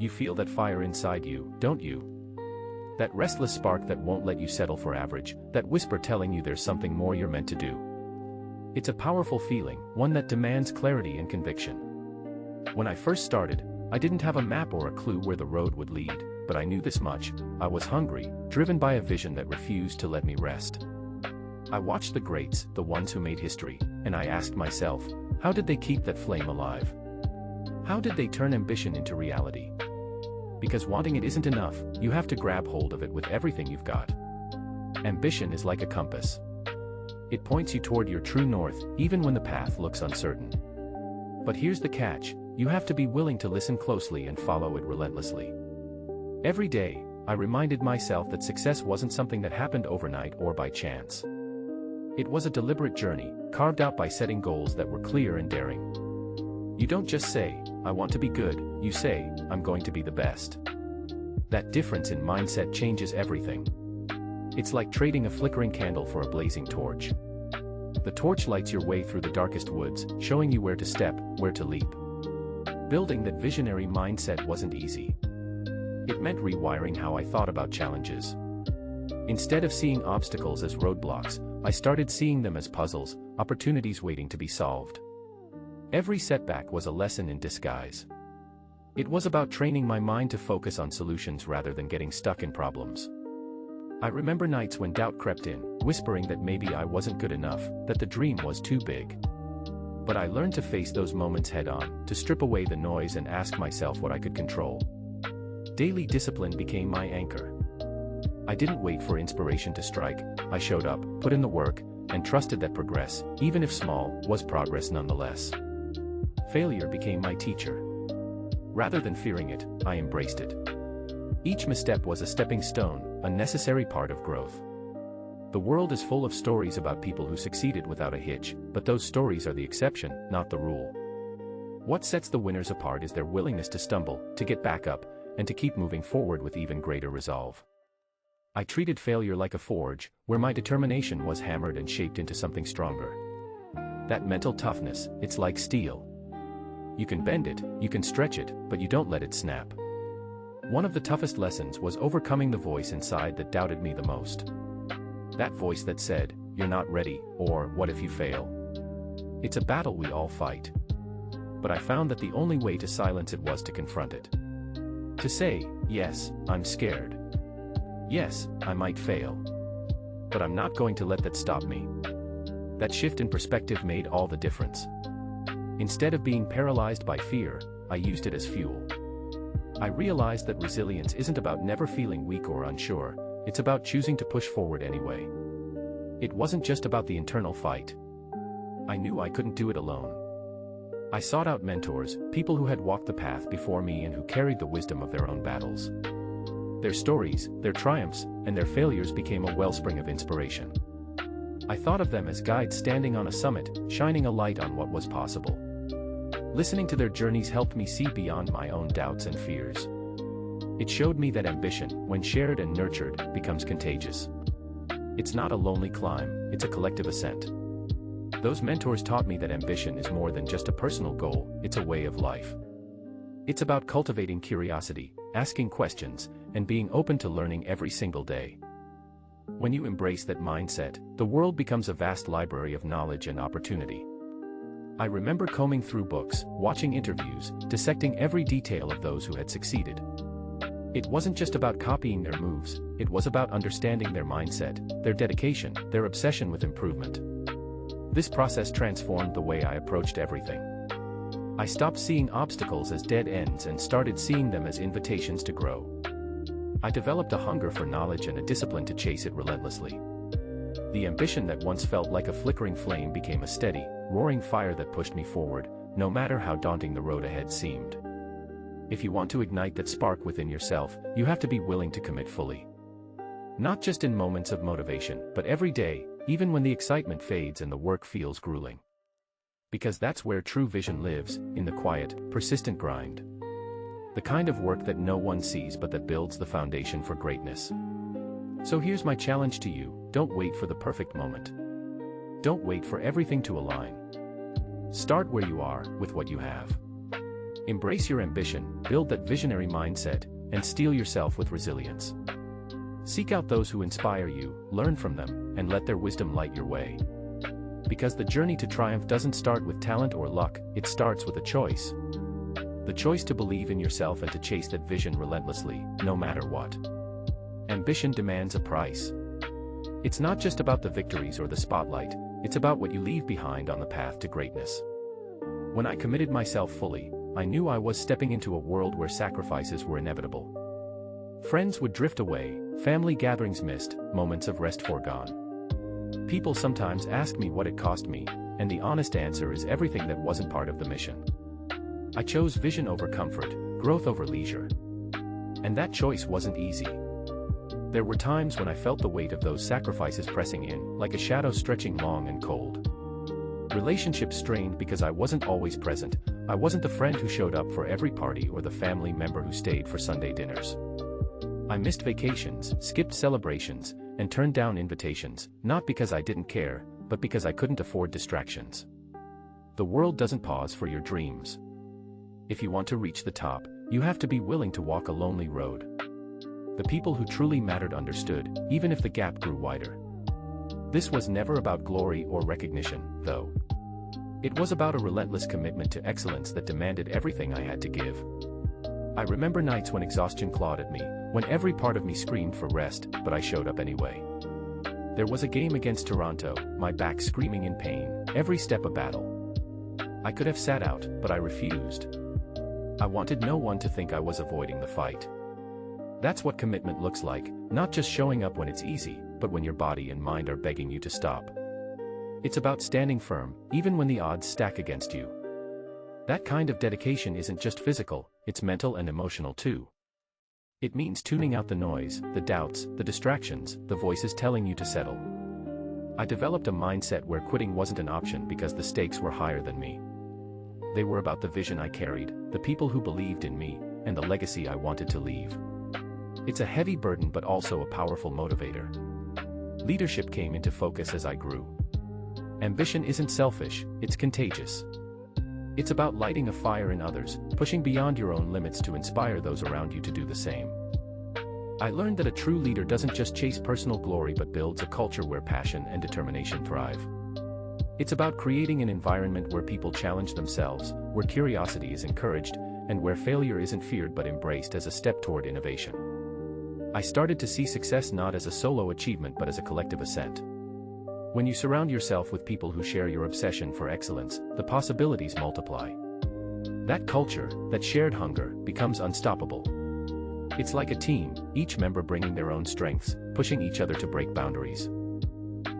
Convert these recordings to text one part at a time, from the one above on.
You feel that fire inside you, don't you? That restless spark that won't let you settle for average, that whisper telling you there's something more you're meant to do. It's a powerful feeling, one that demands clarity and conviction. When I first started, I didn't have a map or a clue where the road would lead, but I knew this much: I was hungry, driven by a vision that refused to let me rest. I watched the greats, the ones who made history, and I asked myself, how did they keep that flame alive? How did they turn ambition into reality? Because wanting it isn't enough, you have to grab hold of it with everything you've got. Ambition is like a compass. It points you toward your true north, even when the path looks uncertain. But here's the catch: you have to be willing to listen closely and follow it relentlessly. Every day, I reminded myself that success wasn't something that happened overnight or by chance. It was a deliberate journey, carved out by setting goals that were clear and daring. You don't just say, "I want to be good," you say, "I'm going to be the best." That difference in mindset changes everything. It's like trading a flickering candle for a blazing torch. The torch lights your way through the darkest woods, showing you where to step, where to leap. Building that visionary mindset wasn't easy. It meant rewiring how I thought about challenges. Instead of seeing obstacles as roadblocks, I started seeing them as puzzles, opportunities waiting to be solved. Every setback was a lesson in disguise. It was about training my mind to focus on solutions rather than getting stuck in problems. I remember nights when doubt crept in, whispering that maybe I wasn't good enough, that the dream was too big. But I learned to face those moments head-on, to strip away the noise and ask myself what I could control. Daily discipline became my anchor. I didn't wait for inspiration to strike. I showed up, put in the work, and trusted that progress, even if small, was progress nonetheless. Failure became my teacher. Rather than fearing it, I embraced it. Each misstep was a stepping stone, a necessary part of growth. The world is full of stories about people who succeeded without a hitch, but those stories are the exception, not the rule. What sets the winners apart is their willingness to stumble, to get back up, and to keep moving forward with even greater resolve. I treated failure like a forge, where my determination was hammered and shaped into something stronger. That mental toughness, it's like steel. You can bend it, you can stretch it, but you don't let it snap. One of the toughest lessons was overcoming the voice inside that doubted me the most. That voice that said, "You're not ready," or "What if you fail?" It's a battle we all fight. But I found that the only way to silence it was to confront it. To say, "Yes, I'm scared. Yes, I might fail. But I'm not going to let that stop me." That shift in perspective made all the difference. Instead of being paralyzed by fear, I used it as fuel. I realized that resilience isn't about never feeling weak or unsure, it's about choosing to push forward anyway. It wasn't just about the internal fight. I knew I couldn't do it alone. I sought out mentors, people who had walked the path before me and who carried the wisdom of their own battles. Their stories, their triumphs, and their failures became a wellspring of inspiration. I thought of them as guides standing on a summit, shining a light on what was possible. Listening to their journeys helped me see beyond my own doubts and fears. It showed me that ambition, when shared and nurtured, becomes contagious. It's not a lonely climb, it's a collective ascent. Those mentors taught me that ambition is more than just a personal goal, it's a way of life. It's about cultivating curiosity, asking questions, and being open to learning every single day. When you embrace that mindset, the world becomes a vast library of knowledge and opportunity. I remember combing through books, watching interviews, dissecting every detail of those who had succeeded. It wasn't just about copying their moves, it was about understanding their mindset, their dedication, their obsession with improvement. This process transformed the way I approached everything. I stopped seeing obstacles as dead ends and started seeing them as invitations to grow. I developed a hunger for knowledge and a discipline to chase it relentlessly. The ambition that once felt like a flickering flame became a steady, roaring fire that pushed me forward, no matter how daunting the road ahead seemed. If you want to ignite that spark within yourself, you have to be willing to commit fully. Not just in moments of motivation, but every day, even when the excitement fades and the work feels grueling. Because that's where true vision lives, in the quiet, persistent grind. The kind of work that no one sees but that builds the foundation for greatness. So here's my challenge to you: don't wait for the perfect moment. Don't wait for everything to align. Start where you are, with what you have. Embrace your ambition, build that visionary mindset, and steel yourself with resilience. Seek out those who inspire you, learn from them, and let their wisdom light your way. Because the journey to triumph doesn't start with talent or luck, it starts with a choice. The choice to believe in yourself and to chase that vision relentlessly, no matter what. Ambition demands a price. It's not just about the victories or the spotlight, it's about what you leave behind on the path to greatness. When I committed myself fully, I knew I was stepping into a world where sacrifices were inevitable. Friends would drift away, family gatherings missed, moments of rest foregone. People sometimes ask me what it cost me, and the honest answer is everything that wasn't part of the mission. I chose vision over comfort, growth over leisure. And that choice wasn't easy. There were times when I felt the weight of those sacrifices pressing in, like a shadow stretching long and cold. Relationships strained because I wasn't always present. I wasn't the friend who showed up for every party or the family member who stayed for Sunday dinners. I missed vacations, skipped celebrations, and turned down invitations, not because I didn't care, but because I couldn't afford distractions. The world doesn't pause for your dreams. If you want to reach the top, you have to be willing to walk a lonely road. The people who truly mattered understood, even if the gap grew wider. This was never about glory or recognition, though. It was about a relentless commitment to excellence that demanded everything I had to give. I remember nights when exhaustion clawed at me, when every part of me screamed for rest, but I showed up anyway. There was a game against Toronto, my back screaming in pain, every step a battle. I could have sat out, but I refused. I wanted no one to think I was avoiding the fight. That's what commitment looks like, not just showing up when it's easy, but when your body and mind are begging you to stop. It's about standing firm, even when the odds stack against you. That kind of dedication isn't just physical, it's mental and emotional too. It means tuning out the noise, the doubts, the distractions, the voices telling you to settle. I developed a mindset where quitting wasn't an option because the stakes were higher than me. They were about the vision I carried, the people who believed in me, and the legacy I wanted to leave. It's a heavy burden but also a powerful motivator. Leadership came into focus as I grew. Ambition isn't selfish, it's contagious. It's about lighting a fire in others, pushing beyond your own limits to inspire those around you to do the same. I learned that a true leader doesn't just chase personal glory but builds a culture where passion and determination thrive. It's about creating an environment where people challenge themselves, where curiosity is encouraged, and where failure isn't feared but embraced as a step toward innovation. I started to see success not as a solo achievement but as a collective ascent. When you surround yourself with people who share your obsession for excellence, the possibilities multiply. That culture, that shared hunger, becomes unstoppable. It's like a team, each member bringing their own strengths, pushing each other to break boundaries.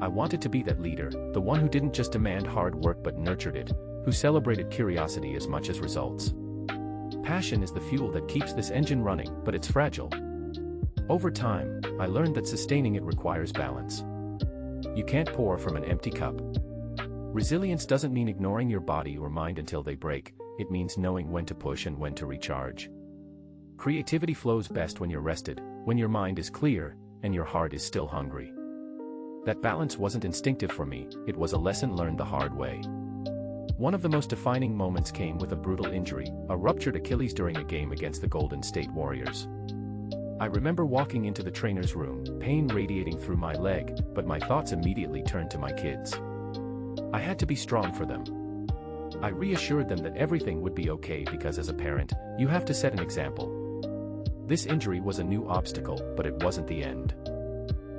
I wanted to be that leader, the one who didn't just demand hard work but nurtured it, who celebrated curiosity as much as results. Passion is the fuel that keeps this engine running, but it's fragile. Over time, I learned that sustaining it requires balance. You can't pour from an empty cup. Resilience doesn't mean ignoring your body or mind until they break, it means knowing when to push and when to recharge. Creativity flows best when you're rested, when your mind is clear, and your heart is still hungry. That balance wasn't instinctive for me, it was a lesson learned the hard way. One of the most defining moments came with a brutal injury, a ruptured Achilles during a game against the Golden State Warriors. I remember walking into the trainer's room, pain radiating through my leg, but my thoughts immediately turned to my kids. I had to be strong for them. I reassured them that everything would be okay because as a parent, you have to set an example. This injury was a new obstacle, but it wasn't the end.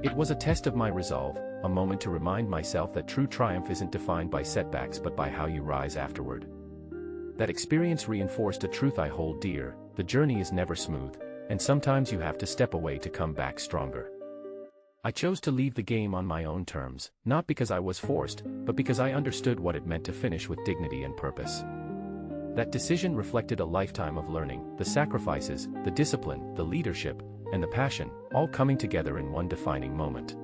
It was a test of my resolve, a moment to remind myself that true triumph isn't defined by setbacks but by how you rise afterward. That experience reinforced a truth I hold dear: the journey is never smooth, and sometimes you have to step away to come back stronger. I chose to leave the game on my own terms, not because I was forced, but because I understood what it meant to finish with dignity and purpose. That decision reflected a lifetime of learning, the sacrifices, the discipline, the leadership, and the passion, all coming together in one defining moment.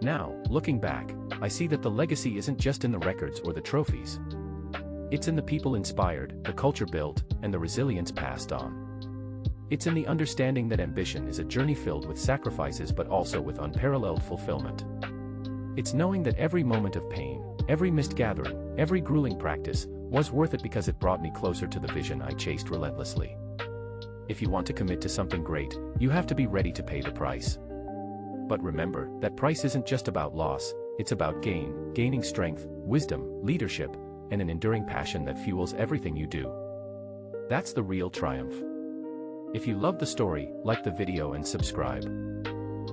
Now, looking back, I see that the legacy isn't just in the records or the trophies. It's in the people inspired, the culture built, and the resilience passed on. It's in the understanding that ambition is a journey filled with sacrifices but also with unparalleled fulfillment. It's knowing that every moment of pain, every missed gathering, every grueling practice, Was worth it because it brought me closer to the vision I chased relentlessly. If you want to commit to something great, you have to be ready to pay the price. But remember, that price isn't just about loss, it's about gaining strength, wisdom, leadership, and an enduring passion that fuels everything you do. That's the real triumph. If you love the story, like the video and subscribe.